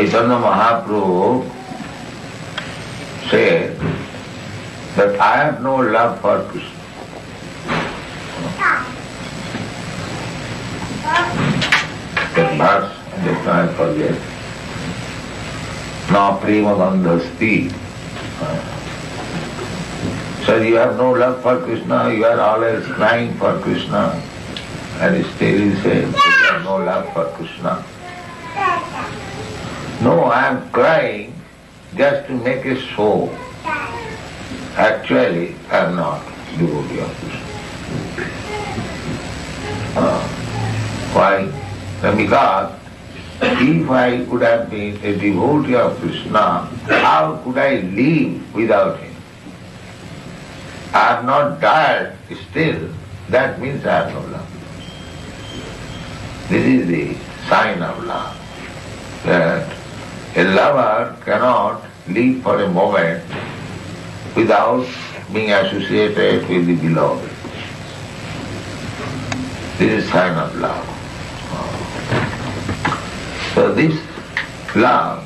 Chaitanya Mahaprabhu said that I have no love for Krishna. That verse, just I forget. Na prema gandhasti. So you have no love for Krishna, you are always crying for Krishna, and still you say that you have no love for Krishna. No, I am crying just to make a show. Actually, I am not devotee of Krishna. Why? Because if I could have been a devotee of Krishna, how could I live without him? I have not died still, that means I have no love. This is the sign of love, that a lover cannot live for a moment without being associated with the beloved. This is sign of love. So this love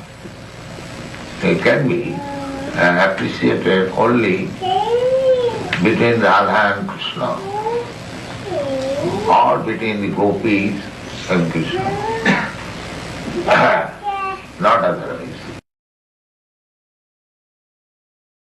can be appreciated only between Radha and Krishna, or between the gopis and Krishna, not otherwise.